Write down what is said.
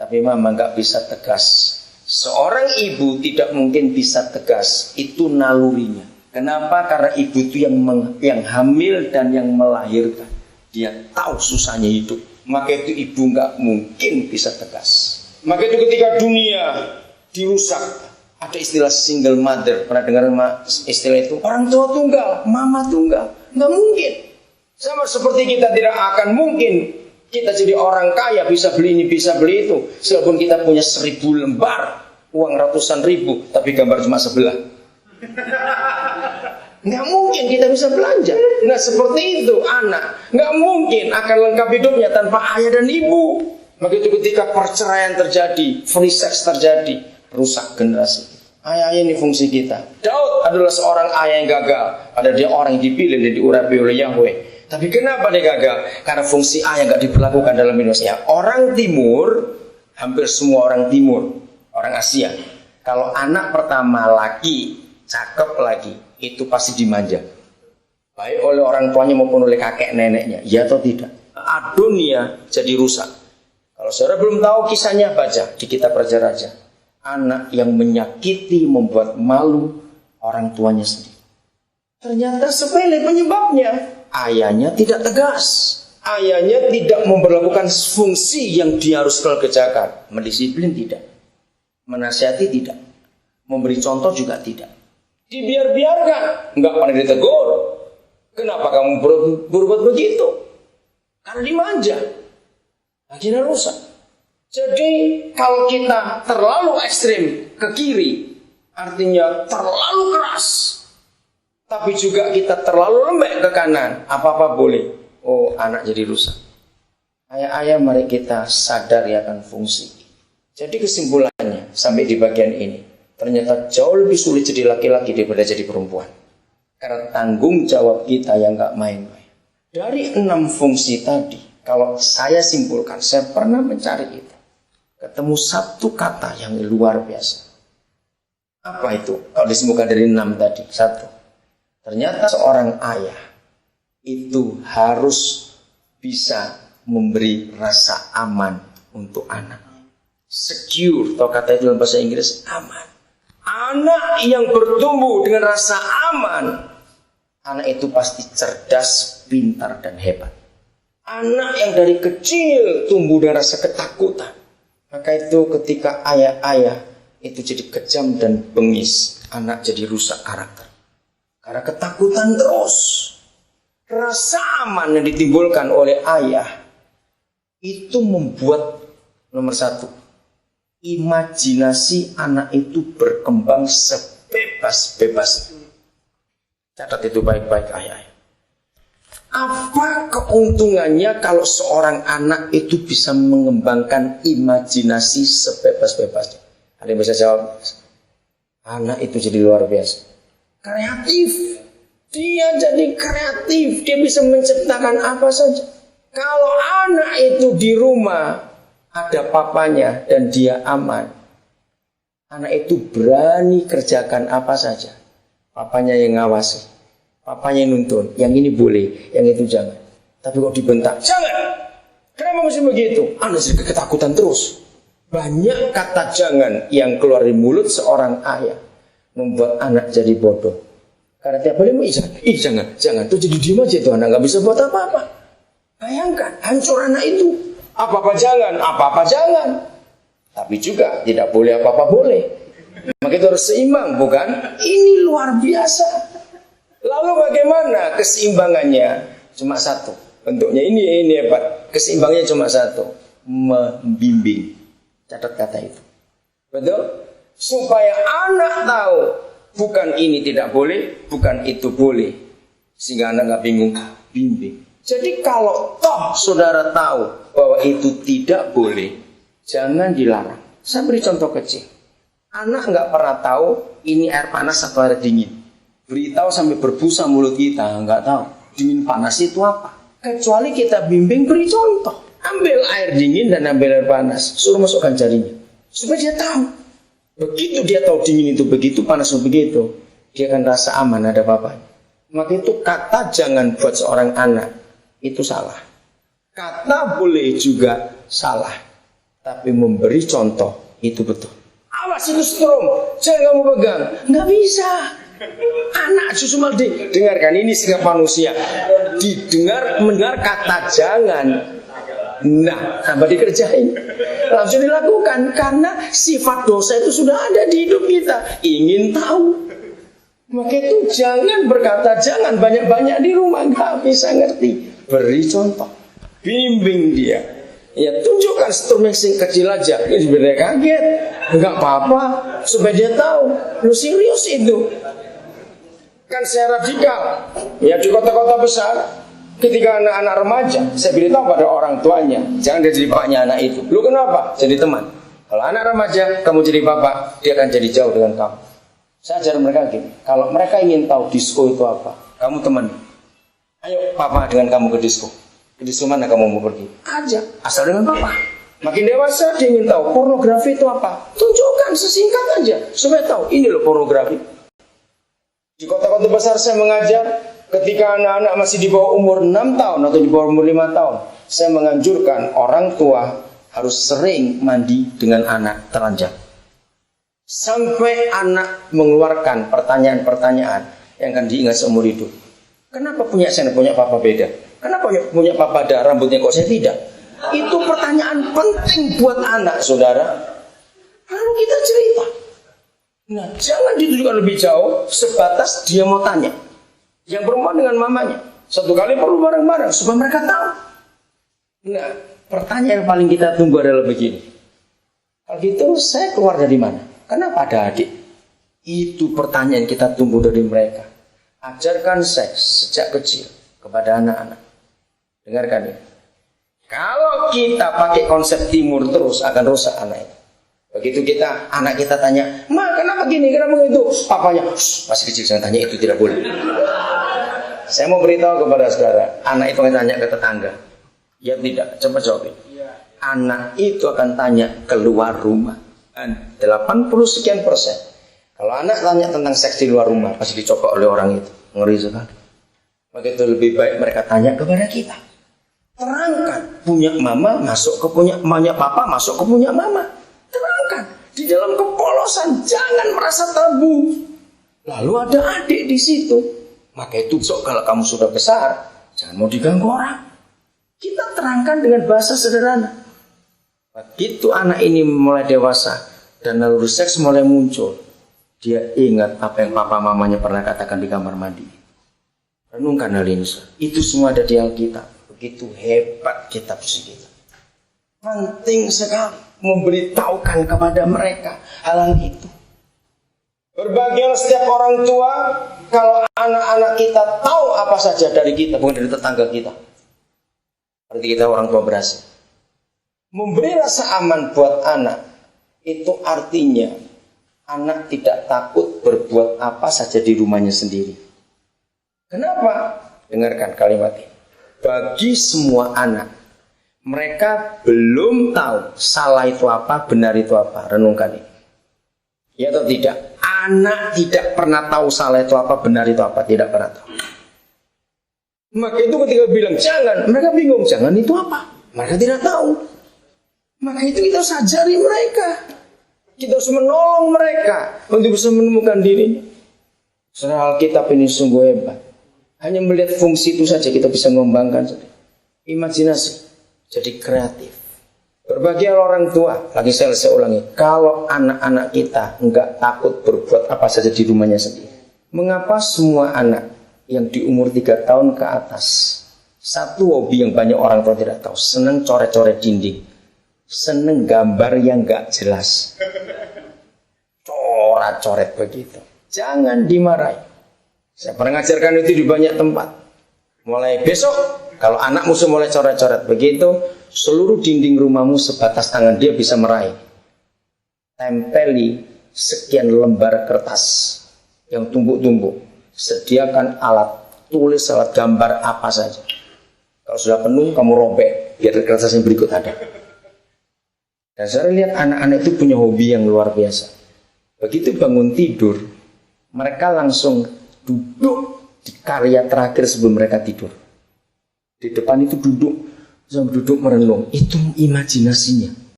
tapi mama nggak bisa tegas. Seorang ibu tidak mungkin bisa tegas, itu nalurinya. Kenapa? Karena ibu itu yang hamil dan yang melahirkan. Dia tahu susahnya hidup. Maka itu ibu nggak mungkin bisa tegas. Maka itu ketika dunia dirusak, ada istilah single mother. Pernah dengar istilah itu? Orang tua tunggal, mama tunggal. Nggak mungkin. Sama seperti kita tidak akan mungkin kita jadi orang kaya, bisa beli ini, bisa beli itu. Walaupun kita punya 1000 lembar, uang ratusan ribu, tapi gambar cuma sebelah. Nggak mungkin kita bisa belanja. Nah seperti itu anak. Nggak mungkin akan lengkap hidupnya tanpa ayah dan ibu. Maka itu ketika perceraian terjadi, free sex terjadi, rusak generasi. Ayah ini fungsi kita. Daud adalah seorang ayah yang gagal. Ada dia orang yang dipilih dan diurapi oleh Yahweh. Tapi kenapa dia gagal? Karena fungsi ayah nggak diperlakukan dalam hidupnya. Orang Timur, hampir semua orang Timur, orang Asia, kalau anak pertama laki, cakep lagi, itu pasti dimanja. Baik oleh orang tuanya maupun oleh kakek neneknya, ya atau tidak. Dunia jadi rusak. Kalau saudara belum tahu kisahnya, baca di kitab Raja-Raja. Anak yang menyakiti, membuat malu orang tuanya sendiri. Ternyata sepele penyebabnya. Ayahnya tidak tegas. Ayahnya tidak memperlakukan fungsi yang dia harus kerjakan. Mendisiplin tidak. Menasihati tidak. Memberi contoh juga tidak. Dibiar-biarkan. Enggak pernah ditegur. Kenapa kamu berbuat begitu? Karena dimanja. Akhirnya rusak. Jadi kalau kita terlalu ekstrim ke kiri, artinya terlalu keras. Tapi juga kita terlalu lembek ke kanan, apa-apa boleh. Oh, anak jadi rusak. Ayah-ayah, mari kita sadar akan fungsi. Jadi kesimpulannya sampai di bagian ini, ternyata jauh lebih sulit jadi laki-laki daripada jadi perempuan. Karena tanggung jawab kita yang gak main-main. Dari 6 fungsi tadi, kalau saya simpulkan, saya pernah mencari itu, ketemu satu kata yang luar biasa. Apa itu? Kalau disimpulkan dari 6 tadi, satu. Ternyata seorang ayah itu harus bisa memberi rasa aman untuk anaknya. Secure, atau kata itu dalam bahasa Inggris, aman. Anak yang bertumbuh dengan rasa aman, anak itu pasti cerdas, pintar, dan hebat. Anak yang dari kecil tumbuh dengan rasa ketakutan, maka itu ketika ayah-ayah itu jadi kejam dan bengis, anak jadi rusak karakter. Karena ketakutan terus. Rasa aman yang ditimbulkan oleh ayah itu membuat nomor 1, imajinasi anak itu berkembang sebebas-bebas. Catat itu baik-baik ayah-ayah. Apa keuntungannya kalau seorang anak itu bisa mengembangkan imajinasi sebebas-bebasnya? Ada yang bisa jawab? Anak itu jadi luar biasa. Kreatif. Dia jadi kreatif. Dia bisa menciptakan apa saja. Kalau anak itu di rumah ada papanya dan dia aman, anak itu berani kerjakan apa saja. Papanya yang ngawasi, papanya yang nuntun. Yang ini boleh, yang itu jangan. Tapi kok dibentak, jangan. Kenapa mesti begitu? Anak jadi ketakutan terus. Banyak kata jangan yang keluar dari mulut seorang ayah membuat anak jadi bodoh. Karena tiap kali mau jangan. Tuh jadi diem aja tuh anak, gak bisa buat apa-apa. Bayangkan, hancur anak itu. Apa-apa jangan. Tapi juga tidak boleh apa-apa boleh. Maka itu harus seimbang, bukan? Ini luar biasa. Lalu bagaimana keseimbangannya? Cuma satu. Bentuknya ini hebat. Keseimbangannya cuma satu. Membimbing. Catat kata itu. Betul? Supaya anak tahu bukan ini tidak boleh, bukan itu boleh. Sehingga anak gak bingung, bimbing. Jadi kalau toh saudara tahu bahwa itu tidak boleh, jangan dilarang. Saya beri contoh kecil. Anak gak pernah tahu ini air panas atau air dingin. Beritahu sampai berbusa mulut kita, gak tahu dingin panas itu apa. Kecuali kita bimbing, beri contoh. Ambil air dingin dan ambil air panas, suruh masukkan jarinya. Supaya dia tahu. Begitu dia tahu dingin itu begitu, panas itu begitu, dia akan rasa aman ada apa-apa. Maka itu kata jangan buat seorang anak itu salah. Kata boleh juga salah. Tapi memberi contoh itu betul. Awas itu strom, jangan kamu pegang. Nggak bisa. Anak susu maldi, dengarkan ini sikap manusia. Mendengar kata jangan. Nah, tambah dikerjain. Langsung dilakukan karena sifat dosa itu sudah ada di hidup kita. Ingin tahu. Maka itu jangan berkata jangan banyak-banyak di rumah, nggak bisa ngerti. Beri contoh, bimbing dia. Ya tunjukkan strum yang kecil aja. Ini sebenarnya kaget, nggak apa-apa, supaya dia tahu. Lu serius itu? Kan saya radikal. Ya di kota-kota besar, ketika anak-anak remaja, saya beritahu pada orang tuanya, jangan dia jadi bapaknya anak itu. Lu kenapa? Jadi teman. Kalau anak remaja, kamu jadi bapak, dia akan jadi jauh dengan kamu. Saya ajar mereka gini, kalau mereka ingin tahu disko itu apa, kamu teman. Ayo papa dengan kamu ke disko. Ke disko mana kamu mau pergi? Aja, asal dengan papa. Makin dewasa dia ingin tahu pornografi itu apa. Tunjukkan sesingkat aja, supaya tahu ini loh pornografi. Di kota-kota besar saya mengajar, ketika anak-anak masih di bawah umur 6 tahun atau di bawah umur 5 tahun, saya menganjurkan orang tua harus sering mandi dengan anak telanjang. Sampai anak mengeluarkan pertanyaan-pertanyaan yang akan diingat seumur hidup. Kenapa punya saya punya papa beda? Kenapa punya papa ada rambutnya kok saya tidak? Itu pertanyaan penting buat anak, saudara. Lalu kita cerita. Nah, jangan ditunjukkan lebih jauh sebatas dia mau tanya. Yang perempuan dengan mamanya. Satu kali perlu bareng-bareng supaya mereka tahu. Nah, pertanyaan yang paling kita tunggu adalah begini. Kalau gitu saya keluar dari mana? Kenapa ada adik? Itu pertanyaan kita tunggu dari mereka. Ajarkan seks sejak kecil kepada anak-anak. Dengarkan ya. Kalau kita pakai konsep timur terus akan rusak anak itu. Begitu anak kita tanya, Ma kenapa gini, kenapa itu? Papanya, masih kecil jangan tanya itu, tidak boleh. Saya mau beritahu kepada saudara, anak itu akan tanya ke tetangga. Ya tidak, coba jawab. Anak itu akan tanya keluar rumah. 80% Kalau anak tanya tentang seks di luar rumah, pasti dicoba oleh orang itu. Ngeri sekali. Maka itu lebih baik mereka tanya kepada kita. Terangkan, punya mama masuk ke punya papa, masuk ke punya mama. Terangkan, di dalam kepolosan, jangan merasa tabu. Lalu ada adik di situ. Maka itu kalau kamu sudah besar, jangan mau diganggu orang. Kita terangkan dengan bahasa sederhana. Begitu anak ini mulai dewasa dan naluri seks mulai muncul, dia ingat apa yang papa mamanya pernah katakan di kamar mandi. Renungkan hal ini. Itu semua ada di Alkitab. Begitu hebat kitab suci kita. Penting sekali memberitahukan kepada mereka hal itu. Berbahagialah setiap orang tua kalau anak-anak kita tahu apa saja dari kita, bukan dari tetangga kita. Berarti kita orang tua berhasil. Memberi rasa aman buat anak itu artinya anak tidak takut berbuat apa saja di rumahnya sendiri. Kenapa? Dengarkan kalimat ini. Bagi semua anak, mereka belum tahu salah itu apa, benar itu apa. Renungkan ini. Ya atau tidak? Anak tidak pernah tahu salah itu apa, benar itu apa. Tidak pernah tahu. Maka itu ketika bilang jangan, mereka bingung. Jangan itu apa? Mereka tidak tahu. Maka itu kita harus ajari mereka. Kita harus menolong mereka untuk bisa menemukan dirinya. Soal Alkitab ini sungguh hebat. Hanya melihat fungsi itu saja kita bisa mengembangkan imajinasi, jadi kreatif. Berbahagia orang tua, lagi saya ulangi, kalau anak-anak kita enggak takut berbuat apa saja di rumahnya sendiri. Mengapa semua anak yang di umur 3 tahun ke atas, satu hobi yang banyak orang tua tidak tahu, senang coret-coret dinding, senang gambar yang enggak jelas, coret-coret begitu. Jangan dimarahi. Saya pernah mengajarkan itu di banyak tempat. Mulai besok, kalau anakmu mulai coret-coret begitu, seluruh dinding rumahmu sebatas tangan dia bisa meraih. Tempeli sekian lembar kertas yang tumpuk-tumpuk. Sediakan alat tulis, alat gambar apa saja. Kalau sudah penuh, kamu robek, biar kertas yang berikut ada. Dan saya lihat anak-anak itu punya hobi yang luar biasa. Begitu bangun tidur, mereka langsung duduk di karya terakhir sebelum mereka tidur. Di depan itu duduk merenung. Itu imajinasinya.